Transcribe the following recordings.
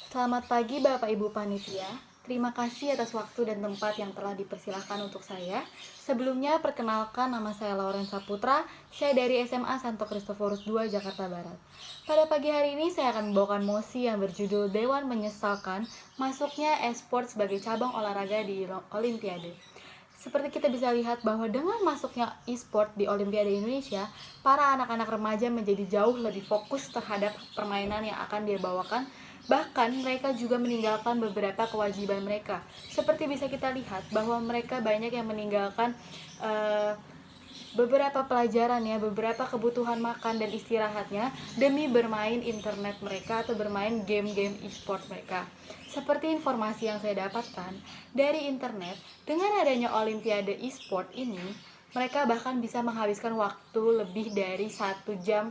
Selamat pagi Bapak Ibu Panitia. Terima kasih atas waktu dan tempat yang telah dipersilahkan untuk saya. Sebelumnya perkenalkan, nama saya Lauren Saputra. Saya dari SMA Santo Kristoforus II, Jakarta Barat. Pada pagi hari ini saya akan membawakan mosi yang berjudul Dewan Menyesalkan Masuknya e-sport sebagai cabang olahraga di Olimpiade. Seperti kita bisa lihat bahwa dengan masuknya e-sport di Olimpiade Indonesia, para anak-anak remaja menjadi jauh lebih fokus terhadap permainan yang akan dia bawakan. Bahkan mereka juga meninggalkan beberapa kewajiban mereka. Seperti bisa kita lihat bahwa mereka banyak yang meninggalkan beberapa pelajaran ya, beberapa kebutuhan makan dan istirahatnya demi bermain internet mereka atau bermain game-game e-sport mereka. Seperti informasi yang saya dapatkan dari internet, dengan adanya Olimpiade e-sport ini, mereka bahkan bisa menghabiskan waktu lebih dari 1 jam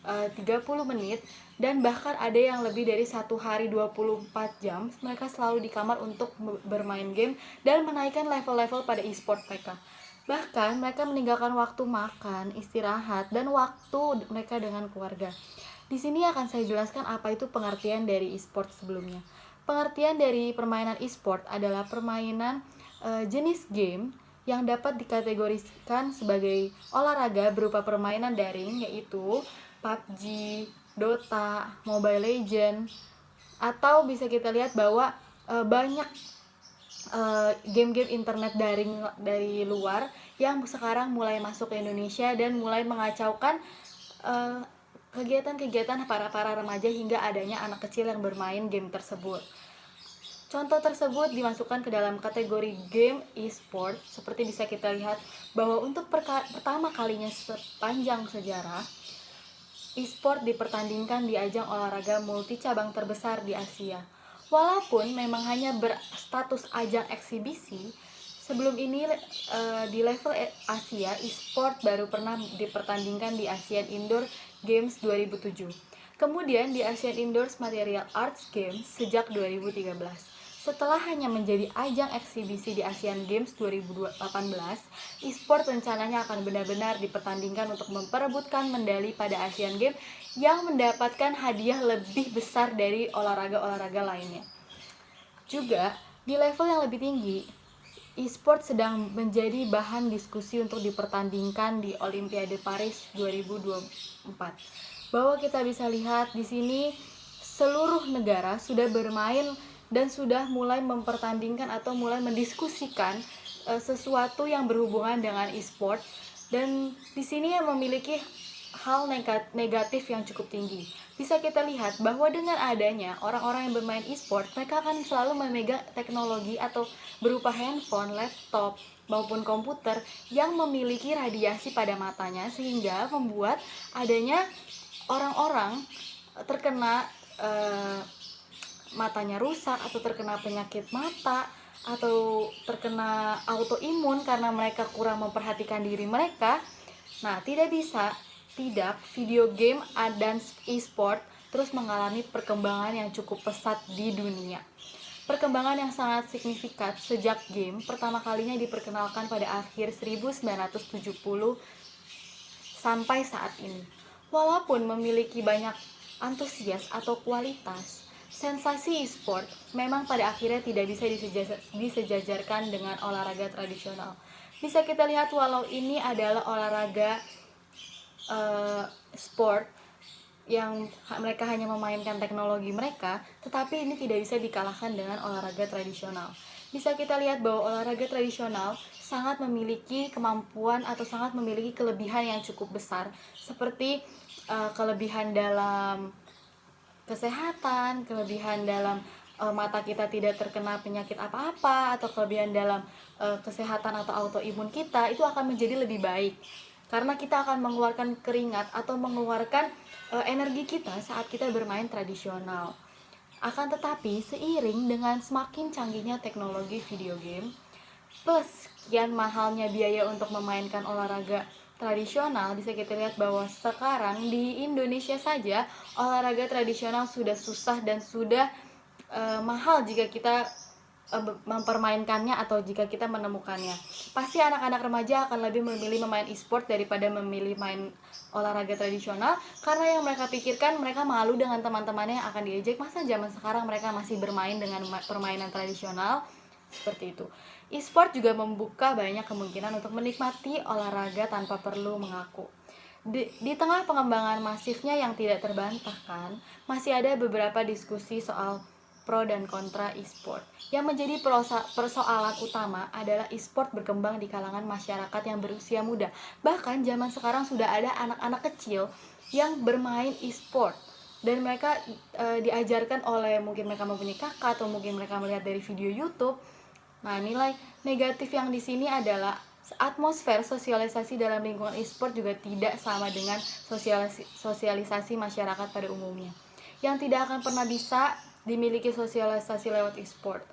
30 menit dan bahkan ada yang lebih dari 1 hari 24 jam mereka selalu di kamar untuk bermain game dan menaikkan level-level pada e-sport mereka. Bahkan mereka meninggalkan waktu makan, istirahat, dan waktu mereka dengan keluarga. Di sini akan saya jelaskan apa itu pengertian dari e-sport sebelumnya. Pengertian dari permainan e-sport adalah permainan jenis game yang dapat dikategorikan sebagai olahraga berupa permainan daring, yaitu PUBG, Dota, Mobile Legends, atau bisa kita lihat bahwa banyak game-game internet daring dari luar yang sekarang mulai masuk ke Indonesia dan mulai mengacaukan kegiatan-kegiatan para remaja hingga adanya anak kecil yang bermain game tersebut. Contoh tersebut dimasukkan ke dalam kategori game e-sport. Seperti bisa kita lihat bahwa untuk pertama kalinya sepanjang sejarah, e-sport dipertandingkan di ajang olahraga multi cabang terbesar di Asia. Walaupun memang hanya berstatus ajang eksibisi, sebelum ini di level Asia, e-sport baru pernah dipertandingkan di Asian Indoor Games 2007. Kemudian di Asian Indoor Martial Arts Games sejak 2013. Setelah hanya menjadi ajang eksibisi di Asian Games 2018, e-sport rencananya akan benar-benar dipertandingkan untuk memperebutkan medali pada Asian Games yang mendapatkan hadiah lebih besar dari olahraga-olahraga lainnya. Juga, di level yang lebih tinggi, e-sport sedang menjadi bahan diskusi untuk dipertandingkan di Olimpiade Paris 2024. Bahwa kita bisa lihat di sini seluruh negara sudah bermain dan sudah mulai mempertandingkan atau mulai mendiskusikan sesuatu yang berhubungan dengan e-sport, dan di sini yang memiliki hal negatif yang cukup tinggi. Bisa kita lihat bahwa dengan adanya orang-orang yang bermain e-sport, mereka akan selalu memegang teknologi atau berupa handphone, laptop, maupun komputer yang memiliki radiasi pada matanya, sehingga membuat adanya orang-orang terkena matanya rusak atau terkena penyakit mata atau terkena autoimun karena mereka kurang memperhatikan diri mereka. Nah, tidak video game dan e-sport terus mengalami perkembangan yang cukup pesat di dunia. Perkembangan yang sangat signifikan sejak game pertama kalinya diperkenalkan pada akhir 1970 sampai saat ini. Walaupun memiliki banyak antusias atau kualitas, sensasi e-sport memang pada akhirnya tidak bisa disejajarkan dengan olahraga tradisional. Bisa kita lihat walau ini adalah olahraga sport yang mereka hanya memainkan teknologi mereka, tetapi ini tidak bisa dikalahkan dengan olahraga tradisional. Bisa kita lihat bahwa olahraga tradisional sangat memiliki kemampuan atau sangat memiliki kelebihan yang cukup besar, seperti kelebihan dalam kesehatan, kelebihan dalam mata kita tidak terkena penyakit apa-apa, atau kelebihan dalam kesehatan atau autoimun kita itu akan menjadi lebih baik karena kita akan mengeluarkan keringat atau mengeluarkan energi kita saat kita bermain tradisional. Akan tetapi seiring dengan semakin canggihnya teknologi video game plus sekian mahalnya biaya untuk memainkan olahraga tradisional, bisa kita lihat bahwa sekarang di Indonesia saja olahraga tradisional sudah susah dan sudah mahal jika kita mempermainkannya atau jika kita menemukannya. Pasti anak-anak remaja akan lebih memilih memain e-sport daripada memilih main olahraga tradisional, karena yang mereka pikirkan mereka malu dengan teman-temannya yang akan diejek. Masa zaman sekarang mereka masih bermain dengan permainan tradisional seperti itu. E-sport juga membuka banyak kemungkinan untuk menikmati olahraga tanpa perlu mengaku. Di tengah pengembangan masifnya yang tidak terbantahkan, masih ada beberapa diskusi soal pro dan kontra e-sport. Yang menjadi persoalan utama adalah e-sport berkembang di kalangan masyarakat yang berusia muda. Bahkan zaman sekarang sudah ada anak-anak kecil yang bermain e-sport, dan mereka diajarkan oleh, mungkin mereka mempunyai kakak atau mungkin mereka melihat dari video YouTube. Nah, nilai negatif yang di sini adalah atmosfer sosialisasi dalam lingkungan e-sport juga tidak sama dengan sosialisasi masyarakat pada umumnya, yang tidak akan pernah bisa dimiliki sosialisasi lewat e-sport.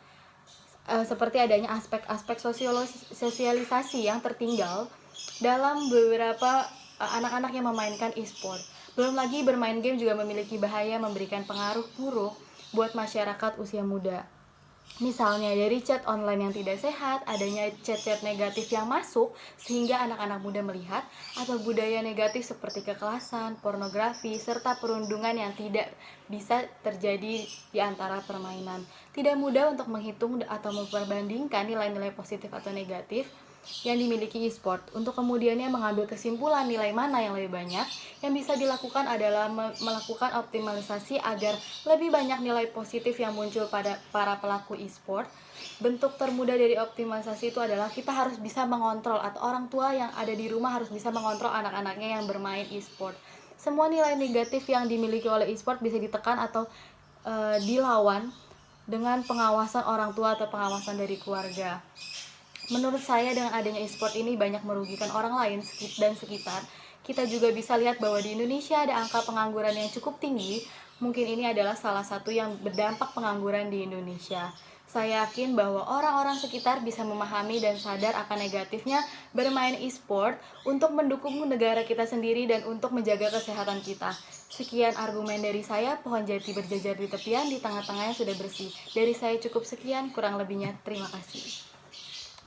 Seperti adanya aspek-aspek sosialisasi yang tertinggal dalam beberapa anak-anak yang memainkan e-sport. Belum lagi bermain game juga memiliki bahaya memberikan pengaruh buruk buat masyarakat usia muda. Misalnya dari chat online yang tidak sehat, adanya chat-chat negatif yang masuk sehingga anak-anak muda melihat, atau budaya negatif seperti kekerasan, pornografi, serta perundungan yang tidak bisa terjadi di antara permainan. Tidak mudah untuk menghitung atau memperbandingkan nilai-nilai positif atau negatif yang dimiliki e-sport. Untuk kemudiannya mengambil kesimpulan nilai mana yang lebih banyak, yang bisa dilakukan adalah melakukan optimalisasi agar lebih banyak nilai positif yang muncul pada para pelaku e-sport. Bentuk termudah dari optimalisasi itu adalah kita harus bisa mengontrol, atau orang tua yang ada di rumah harus bisa mengontrol anak-anaknya yang bermain e-sport. Semua nilai negatif yang dimiliki oleh e-sport bisa ditekan atau dilawan dengan pengawasan orang tua atau pengawasan dari keluarga. Menurut saya dengan adanya e-sport ini banyak merugikan orang lain dan sekitar. Kita juga bisa lihat bahwa di Indonesia ada angka pengangguran yang cukup tinggi. Mungkin ini adalah salah satu yang berdampak pengangguran di Indonesia. Saya yakin bahwa orang-orang sekitar bisa memahami dan sadar akan negatifnya bermain e-sport untuk mendukung negara kita sendiri dan untuk menjaga kesehatan kita. Sekian argumen dari saya. Pohon jati berjajar di tepian, di tengah-tengahnya sudah bersih. Dari saya cukup sekian, kurang lebihnya terima kasih.